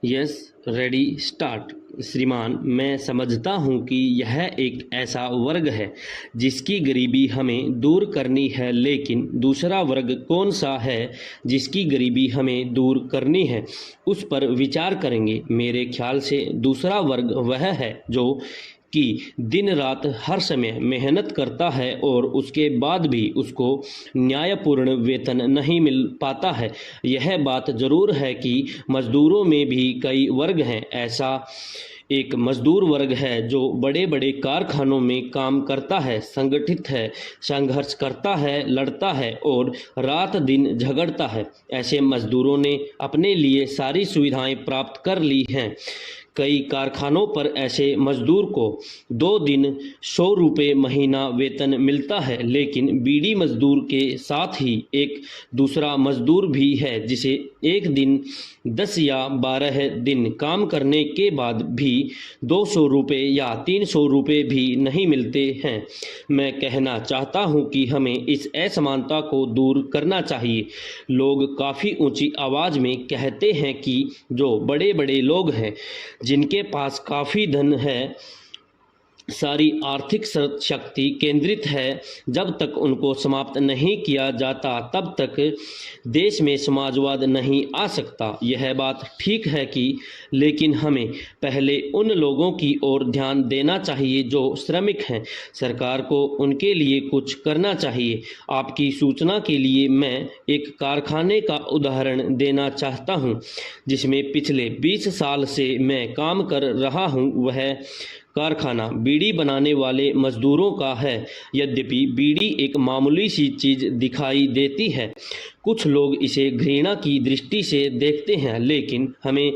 Yes, ready start. श्रीमान, मैं समझता हूँ कि यह एक ऐसा वर्ग है जिसकी गरीबी हमें दूर करनी है, लेकिन दूसरा वर्ग कौन सा है जिसकी गरीबी हमें दूर करनी है, उस पर विचार करेंगे। मेरे ख्याल से दूसरा वर्ग वह है जो कि दिन रात हर समय मेहनत करता है और उसके बाद भी उसको न्यायपूर्ण वेतन नहीं मिल पाता है। यह बात ज़रूर है कि मज़दूरों में भी कई वर्ग हैं। ऐसा एक मज़दूर वर्ग है जो बड़े बड़े कारखानों में काम करता है, संगठित है, संघर्ष करता है, लड़ता है और रात दिन झगड़ता है। ऐसे मज़दूरों ने अपने लिए सारी सुविधाएं प्राप्त कर ली हैं। कई कारखानों पर ऐसे मजदूर को 2 दिन 100 रुपये महीना वेतन मिलता है, लेकिन बीड़ी मजदूर के साथ ही एक दूसरा मजदूर भी है जिसे एक दिन 10 या 12 दिन काम करने के बाद भी 200 रुपये या 300 रुपये भी नहीं मिलते हैं। मैं कहना चाहता हूं कि हमें इस असमानता को दूर करना चाहिए। लोग काफ़ी ऊंची आवाज़ में कहते हैं कि जो बड़े बड़े लोग हैं, जिनके पास काफ़ी धन है, सारी आर्थिक शक्ति केंद्रित है, जब तक उनको समाप्त नहीं किया जाता तब तक देश में समाजवाद नहीं आ सकता। यह बात ठीक है कि लेकिन हमें पहले उन लोगों की ओर ध्यान देना चाहिए जो श्रमिक हैं। सरकार को उनके लिए कुछ करना चाहिए। आपकी सूचना के लिए मैं एक कारखाने का उदाहरण देना चाहता हूं जिसमें पिछले 20 साल से मैं काम कर रहा हूं। वह कारखाना बीड़ी बनाने वाले मजदूरों का है। यद्यपि बीड़ी एक मामूली सी चीज़ दिखाई देती है, कुछ लोग इसे घृणा की दृष्टि से देखते हैं, लेकिन हमें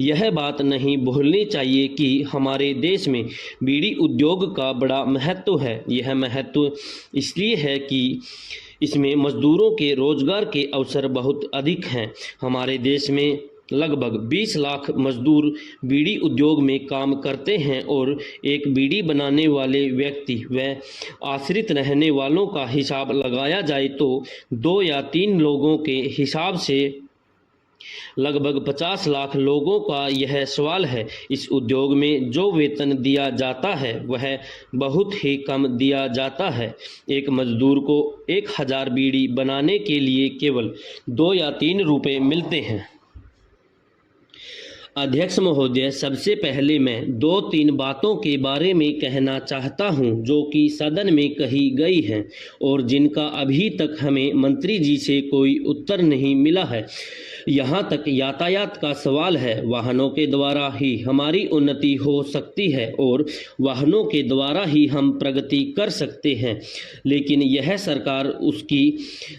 यह बात नहीं भूलनी चाहिए कि हमारे देश में बीड़ी उद्योग का बड़ा महत्व है। यह महत्व इसलिए है कि इसमें मजदूरों के रोजगार के अवसर बहुत अधिक हैं। हमारे देश में लगभग 20 लाख मजदूर बीड़ी उद्योग में काम करते हैं और एक बीड़ी बनाने वाले व्यक्ति व आश्रित रहने वालों का हिसाब लगाया जाए तो 2 या 3 लोगों के हिसाब से लगभग 50 लाख लोगों का यह सवाल है। इस उद्योग में जो वेतन दिया जाता है वह बहुत ही कम दिया जाता है। एक मजदूर को 1000 बीड़ी बनाने के लिए केवल 2 या 3 रुपये मिलते हैं। अध्यक्ष महोदय, सबसे पहले मैं 2-3 बातों के बारे में कहना चाहता हूं जो कि सदन में कही गई हैं और जिनका अभी तक हमें मंत्री जी से कोई उत्तर नहीं मिला है। यहाँ तक यातायात का सवाल है। वाहनों के द्वारा ही हमारी उन्नति हो सकती है और वाहनों के द्वारा ही हम प्रगति कर सकते हैं, लेकिन यह सरकार उसकी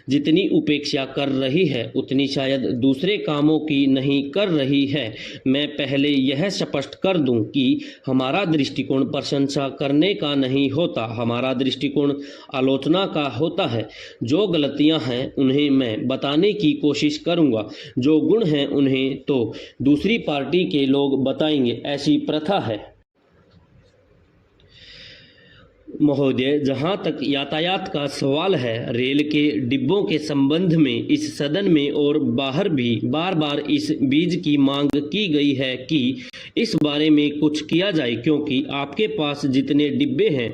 जितनी उपेक्षा कर रही है उतनी शायद दूसरे कामों की नहीं कर रही है। मैं पहले यह स्पष्ट कर दूं कि हमारा दृष्टिकोण प्रशंसा करने का नहीं होता, हमारा दृष्टिकोण आलोचना का होता है। जो गलतियां हैं उन्हें मैं बताने की कोशिश करूंगा, जो गुण हैं उन्हें तो दूसरी पार्टी के लोग बताएंगे। ऐसी प्रथा है। महोदय, जहाँ तक यातायात का सवाल है, रेल के डिब्बों के संबंध में इस सदन में और बाहर भी बार बार इस बीज की मांग की गई है कि इस बारे में कुछ किया जाए, क्योंकि आपके पास जितने डिब्बे हैं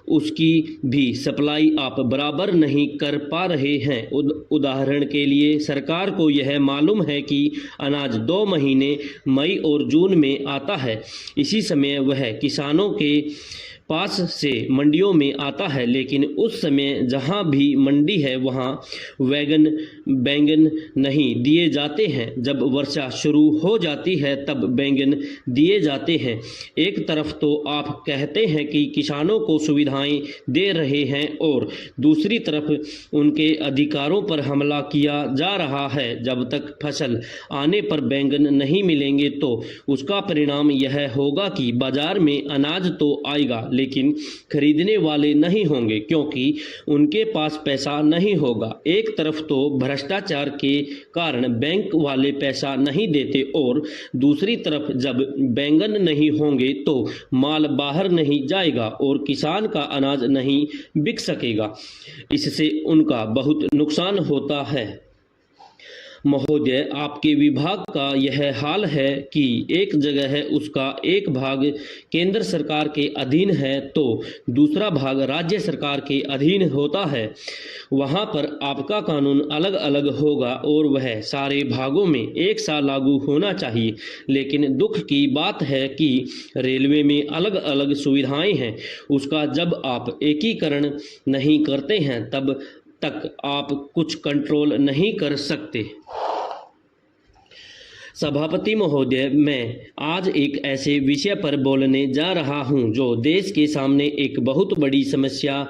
उसकी भी सप्लाई आप बराबर नहीं कर पा रहे हैं। उदाहरण के लिए सरकार को यह मालूम है कि अनाज 2 महीने मई और जून में आता है। इसी समय वह किसानों के पास से मंडियों में आता है, लेकिन उस समय जहां भी मंडी है वहां बैंगन नहीं दिए जाते हैं। जब वर्षा शुरू हो जाती है तब बैंगन दिए जाते हैं। एक तरफ तो आप कहते हैं कि किसानों को सुविधाएं दे रहे हैं और दूसरी तरफ उनके अधिकारों पर हमला किया जा रहा है। जब तक फसल आने पर बैंगन नहीं मिलेंगे तो उसका परिणाम यह होगा कि बाजार में अनाज तो आएगा लेकिन खरीदने वाले नहीं होंगे, क्योंकि उनके पास पैसा नहीं होगा। एक तरफ तो भ्रष्टाचार के कारण बैंक वाले पैसा नहीं देते और दूसरी तरफ जब बैंगन नहीं होंगे तो माल बाहर नहीं जाएगा और किसान का अनाज नहीं बिक सकेगा। इससे उनका बहुत नुकसान होता है। महोदय, आपके विभाग का यह हाल है कि एक जगह है उसका एक भाग केंद्र सरकार के अधीन है तो दूसरा भाग राज्य सरकार के अधीन होता है। वहाँ पर आपका कानून अलग अलग होगा और वह सारे भागों में एक सा लागू होना चाहिए। लेकिन दुख की बात है कि रेलवे में अलग अलग सुविधाएं हैं, उसका जब आप एकीकरण नहीं करते हैं तब तक आप कुछ कंट्रोल नहीं कर सकते। सभापति महोदय, मैं आज एक ऐसे विषय पर बोलने जा रहा हूं जो देश के सामने एक बहुत बड़ी समस्या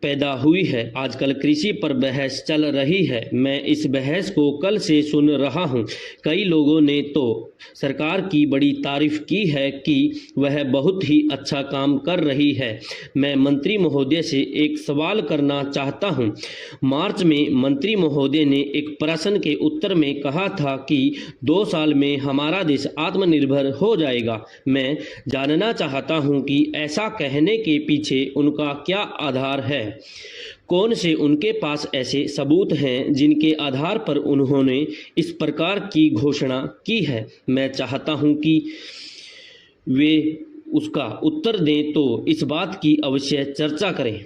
पैदा हुई है। आजकल कृषि पर बहस चल रही है। मैं इस बहस को कल से सुन रहा हूं। कई लोगों ने तो सरकार की बड़ी तारीफ की है कि वह बहुत ही अच्छा काम कर रही है। मैं मंत्री महोदय से एक सवाल करना चाहता हूं। मार्च में मंत्री महोदय ने एक प्रश्न के उत्तर में कहा था कि 2 साल में हमारा देश आत्मनिर्भर हो जाएगा। मैं जानना चाहता हूं कि ऐसा कहने के पीछे उनका क्या आधार है। कौन से उनके पास ऐसे सबूत हैं जिनके आधार पर उन्होंने इस प्रकार की घोषणा की है। मैं चाहता हूं कि वे उसका उत्तर दें तो इस बात की अवश्य चर्चा करें।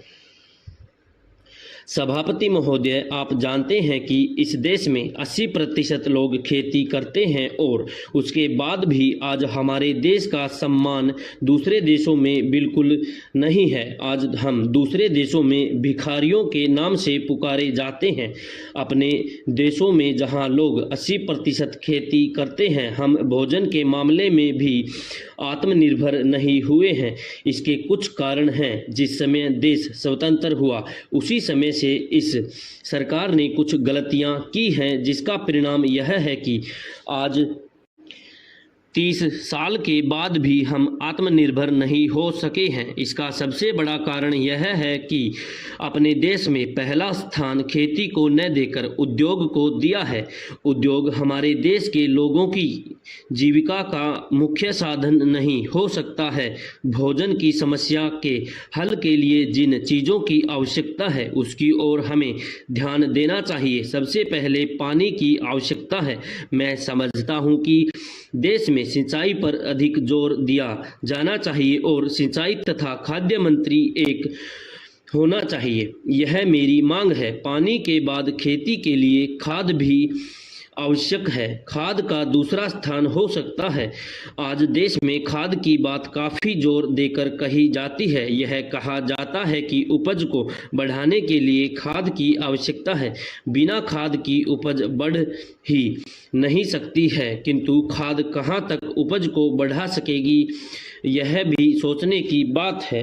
सभापति महोदय, आप जानते हैं कि इस देश में 80% लोग खेती करते हैं और उसके बाद भी आज हमारे देश का सम्मान दूसरे देशों में बिल्कुल नहीं है। आज हम दूसरे देशों में भिखारियों के नाम से पुकारे जाते हैं। अपने देशों में जहां लोग 80% खेती करते हैं, हम भोजन के मामले में भी आत्मनिर्भर नहीं हुए हैं। इसके कुछ कारण हैं। जिस समय देश स्वतंत्र हुआ उसी समय से इस सरकार ने कुछ गलतियां की हैं, जिसका परिणाम यह है कि आज 30 साल के बाद भी हम आत्मनिर्भर नहीं हो सके हैं। इसका सबसे बड़ा कारण यह है कि अपने देश में पहला स्थान खेती को न देकर उद्योग को दिया है। उद्योग हमारे देश के लोगों की जीविका का मुख्य साधन नहीं हो सकता है। भोजन की समस्या के हल के लिए जिन चीज़ों की आवश्यकता है उसकी ओर हमें ध्यान देना चाहिए। सबसे पहले पानी की आवश्यकता है। मैं समझता हूँ कि देश में सिंचाई पर अधिक जोर दिया जाना चाहिए और सिंचाई तथा खाद्य मंत्री एक होना चाहिए। यह मेरी मांग है। पानी के बाद खेती के लिए खाद भी आवश्यक है। खाद का दूसरा स्थान हो सकता है। आज देश में खाद की बात काफ़ी जोर देकर कही जाती है। यह कहा जाता है कि उपज को बढ़ाने के लिए खाद की आवश्यकता है। बिना खाद की उपज बढ़ ही नहीं सकती है, किंतु खाद कहाँ तक उपज को बढ़ा सकेगी, यह भी सोचने की बात है।